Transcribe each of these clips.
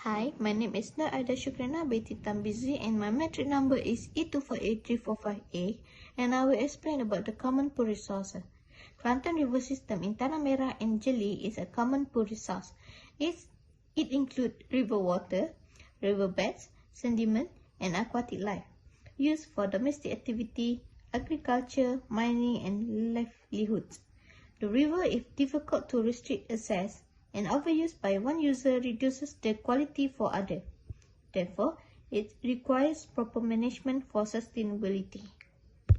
Hi, my name is Nur Aida Shukrana binti Tambizi and my metric number is E248345A and I will explain about the common pool resource. Kelantan River System in Tanah Merah and Jeli is a common pool resource. It includes river water, riverbeds, sediment, and aquatic life, used for domestic activity, agriculture, mining, and livelihoods. The river is difficult to restrict access, and overuse by one user reduces the quality for others. Therefore, it requires proper management for sustainability.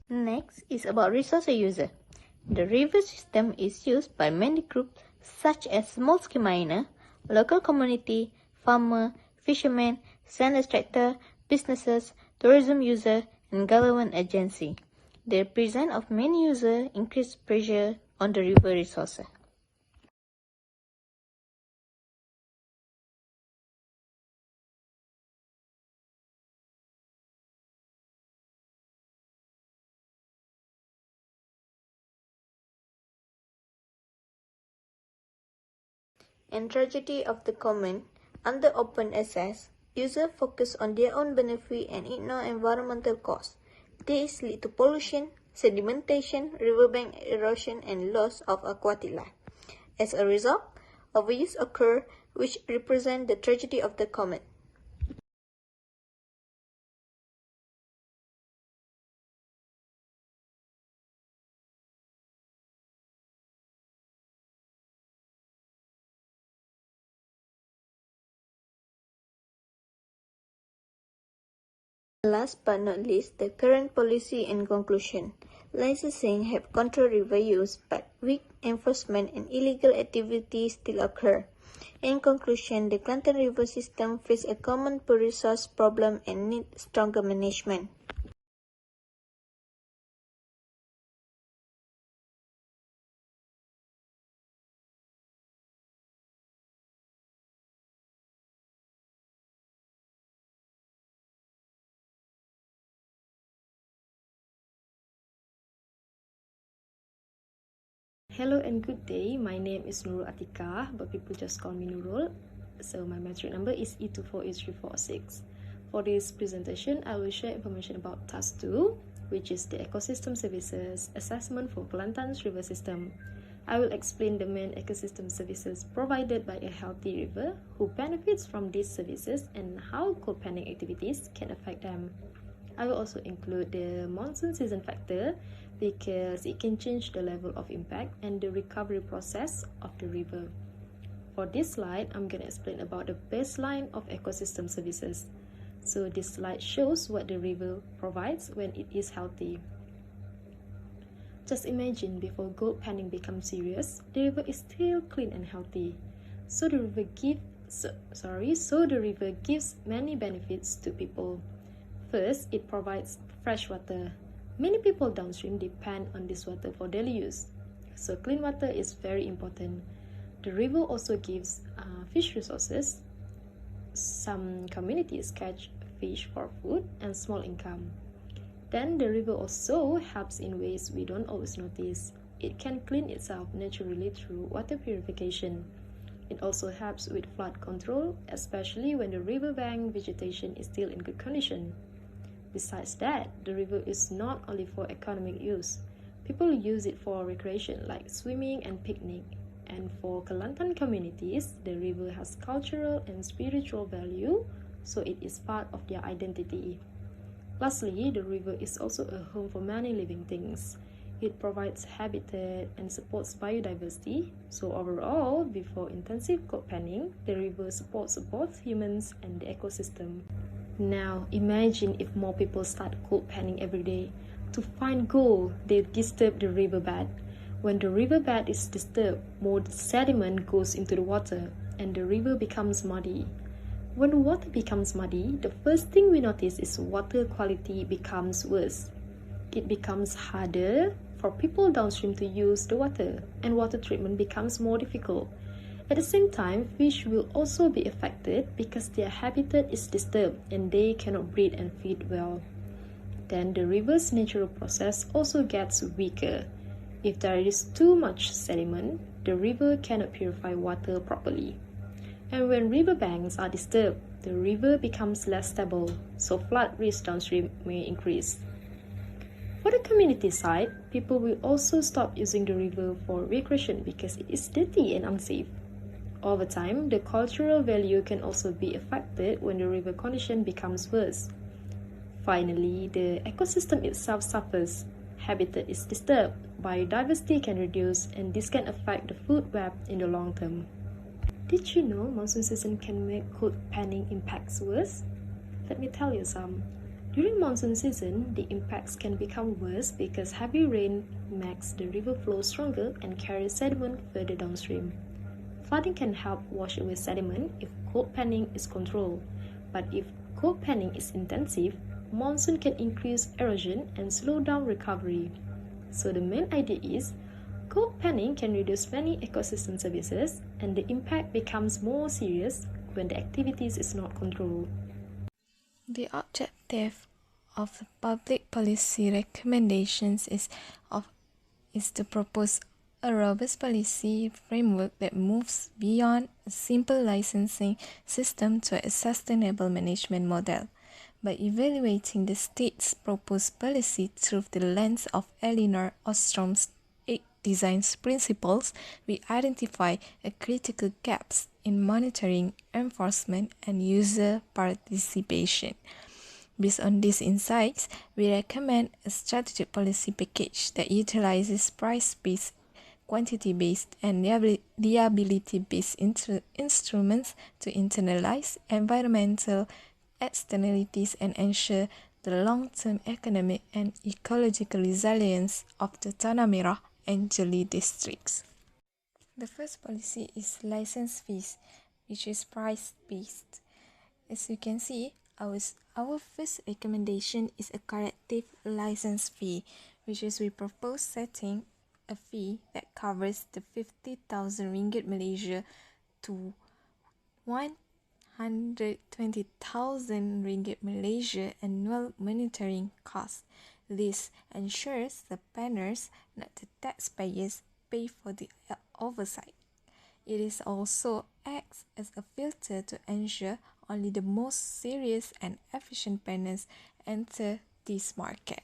Next is about resource user. The river system is used by many groups such as small-scale miner, local community, farmer, fishermen, sand extractor, businesses, tourism user, and government agency. The presence of many users increases pressure on the river resources. And tragedy of the common, under open access, users focus on their own benefit and ignore environmental costs. This leads to pollution, sedimentation, riverbank erosion, and loss of aquatic life. As a result, overuse occurs, which represents the tragedy of the common. Last but not least, the current policy and conclusion. Licensing have controlled river use, but weak enforcement and illegal activities still occur. In conclusion, the Kelantan River System faces a common pool resource problem and needs stronger management. Hello and good day, my name is Nurul Atika, but people just call me Nurul. So my metric number is E248346. For this presentation, I will share information about Task 2, which is the Ecosystem Services Assessment for Kelantan's River System. I will explain the main ecosystem services provided by a healthy river, who benefits from these services, and how coal panning activities can affect them. I will also include the monsoon season factor because it can change the level of impact and the recovery process of the river. For this slide, I'm going to explain about the baseline of ecosystem services. So this slide shows what the river provides when it is healthy. Just imagine before gold panning becomes serious, the river is still clean and healthy. So the river gives many benefits to people. First, it provides fresh water. Many people downstream depend on this water for daily use, so clean water is very important. The river also gives fish resources. Some communities catch fish for food and small income. Then the river also helps in ways we don't always notice. It can clean itself naturally through water purification. It also helps with flood control, especially when the riverbank vegetation is still in good condition. Besides that, the river is not only for economic use. People use it for recreation like swimming and picnic. And for Kelantan communities, the river has cultural and spiritual value, so it is part of their identity. Lastly, the river is also a home for many living things. It provides habitat and supports biodiversity. So overall, before intensive gold panning, the river supports both humans and the ecosystem. Now, imagine if more people start gold panning every day. To find gold, they disturb the riverbed. When the riverbed is disturbed, more sediment goes into the water, and the river becomes muddy. When the water becomes muddy, the first thing we notice is water quality becomes worse. It becomes harder for people downstream to use the water, and water treatment becomes more difficult. At the same time, fish will also be affected because their habitat is disturbed and they cannot breed and feed well. Then the river's natural process also gets weaker. If there is too much sediment, the river cannot purify water properly. And when riverbanks are disturbed, the river becomes less stable, so flood risk downstream may increase. For the community side, people will also stop using the river for recreation because it is dirty and unsafe. Over time, the cultural value can also be affected when the river condition becomes worse. Finally, the ecosystem itself suffers. Habitat is disturbed, biodiversity can reduce, and this can affect the food web in the long term. Did you know monsoon season can make cold panning impacts worse? Let me tell you some. During monsoon season, the impacts can become worse because heavy rain makes the river flow stronger and carries sediment further downstream. Flooding can help wash away sediment if cold panning is controlled, but if cold panning is intensive, monsoon can increase erosion and slow down recovery. So the main idea is, cold panning can reduce many ecosystem services and the impact becomes more serious when the activities is not controlled. The objective of the public policy recommendations is to propose a robust policy framework that moves beyond a simple licensing system to a sustainable management model. By evaluating the state's proposed policy through the lens of Elinor Ostrom's 8 design principles, we identify critical gaps in monitoring, enforcement, and user participation. Based on these insights, we recommend a strategic policy package that utilizes price-based, quantity-based, and liability-based instruments to internalize environmental externalities and ensure the long-term economic and ecological resilience of the Tanah Merah and Jeli districts. The first policy is license fees, which is price-based. As you can see, our first recommendation is a corrective license fee, which is we propose setting a fee that covers the 50,000 ringgit Malaysia to 120,000 ringgit Malaysia annual monitoring cost. This ensures the planners, not the taxpayers, pay for the oversight. It is also acts as a filter to ensure only the most serious and efficient planners enter this market.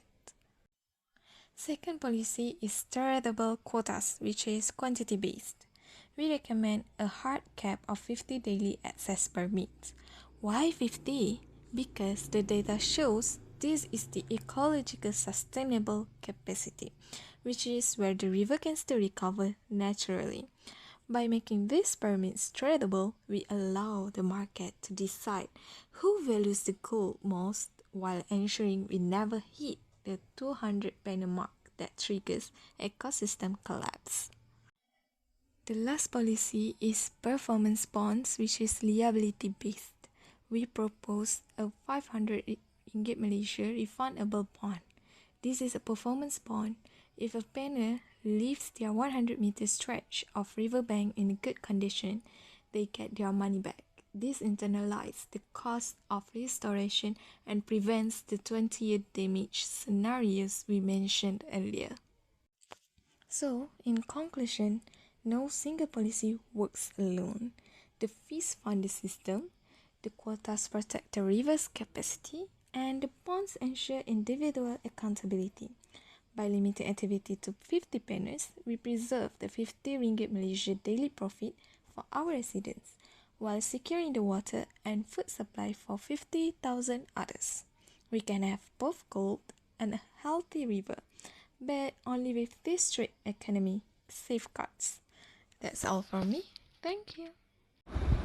Second policy is charitable quotas, which is quantity-based. We recommend a hard cap of 50 daily access permits. Why 50? Because the data shows this is the ecological sustainable capacity, which is where the river can still recover naturally. By making these permits tradable, we allow the market to decide who values the gold most while ensuring we never hit the 200 panel mark that triggers ecosystem collapse. The last policy is performance bonds, which is liability based. We propose a 500 ringgit Malaysia refundable bond. This is a performance bond. If a planner leaves their 100 meter stretch of riverbank in good condition, they get their money back. This internalizes the cost of restoration and prevents the 20-year damage scenarios we mentioned earlier. So, in conclusion, no single policy works alone. The fees fund the system, the quotas protect the river's capacity, and the bonds ensure individual accountability. By limiting activity to 50 planners, we preserve the 50 ringgit Malaysia daily profit for our residents, while securing the water and food supply for 50,000 others. We can have both gold and a healthy river, but only with this strict economy safeguards. That's all from me. Thank you.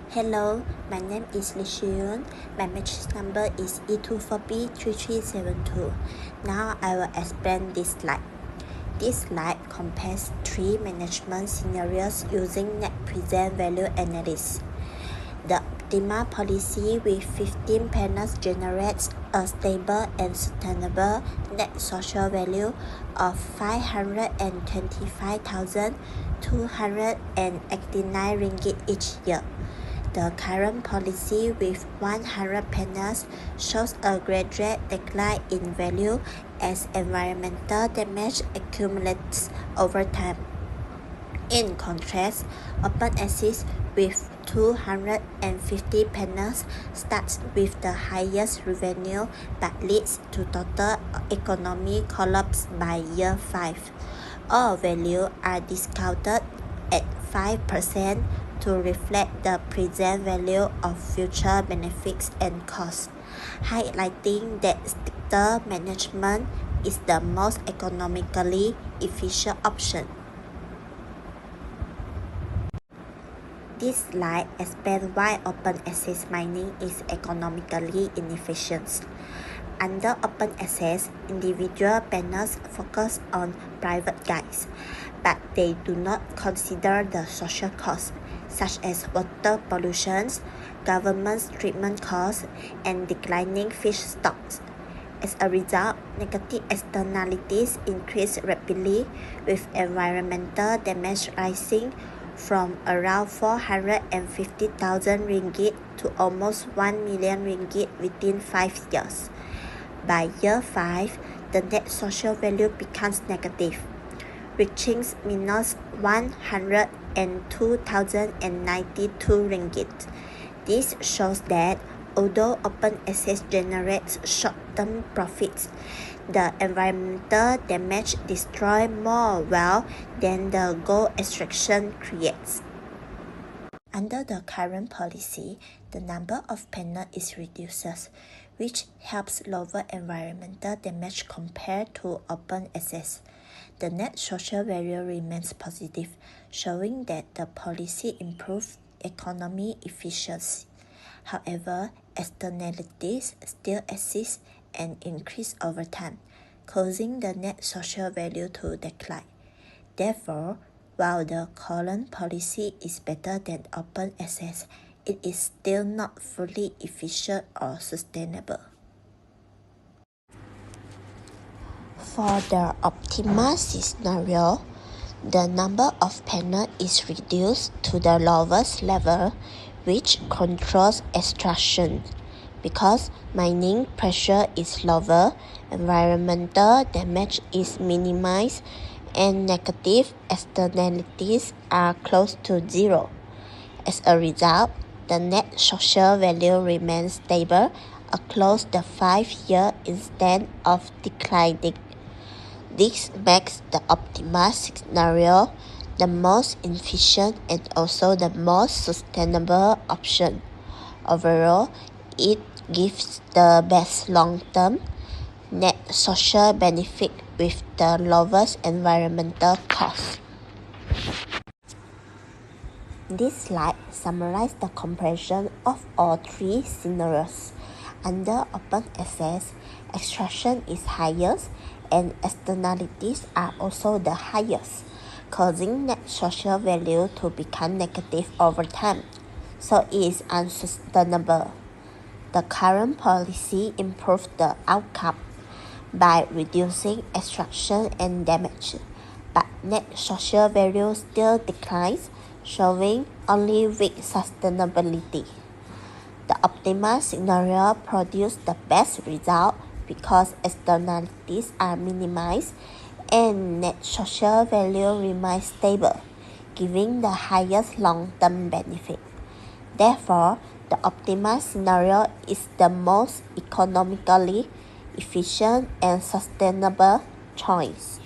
Hello, my name is Lee Shiyun. My matrix number is E24B3372. Now I will explain this slide. This slide compares 3 management scenarios using net present value analysis. The optimal policy with 15 panels generates a stable and sustainable net social value of 525,289 ringgit each year. The current policy with 100 panels shows a gradual decline in value as environmental damage accumulates over time. In contrast, open access with 250 panels starts with the highest revenue but leads to total economy collapse by year 5. All values are discounted at 5% to reflect the present value of future benefits and costs, highlighting that stricter management is the most economically efficient option. This slide explains why open access mining is economically inefficient. Under open access, individual panels focus on private gains, but they do not consider the social costs, such as water pollution, government treatment costs, and declining fish stocks. As a result, negative externalities increase rapidly, with environmental damage rising from around 450,000 ringgit to almost 1 million ringgit within 5 years. By year 5, the net social value becomes negative, reaching minus 102,092 ringgit. This shows that although open access generates short-term profits, the environmental damage destroys more wealth than the gold extraction creates. Under the current policy, the number of panels is reduced, which helps lower environmental damage compared to open access. The net social value remains positive, showing that the policy improves economy efficiency. However, externalities still exist and increase over time, causing the net social value to decline. Therefore, while the current policy is better than open access, it is still not fully efficient or sustainable. For the optimal scenario, the number of panels is reduced to the lowest level, which controls extraction. Because mining pressure is lower, environmental damage is minimized, and negative externalities are close to zero. As a result, the net social value remains stable across the 5 years instead of declining. This makes the optimal scenario the most efficient and also the most sustainable option. Overall, it gives the best long-term net social benefit with the lowest environmental cost. This slide summarizes the comparison of all three scenarios. Under open access, extraction is highest and externalities are also the highest, causing net social value to become negative over time, so it is unsustainable. The current policy improves the outcome by reducing extraction and damage, but net social value still declines, showing only weak sustainability. The optimal scenario produces the best result because externalities are minimized and net social value remains stable, giving the highest long-term benefit. Therefore, the optimal scenario is the most economically efficient and sustainable choice.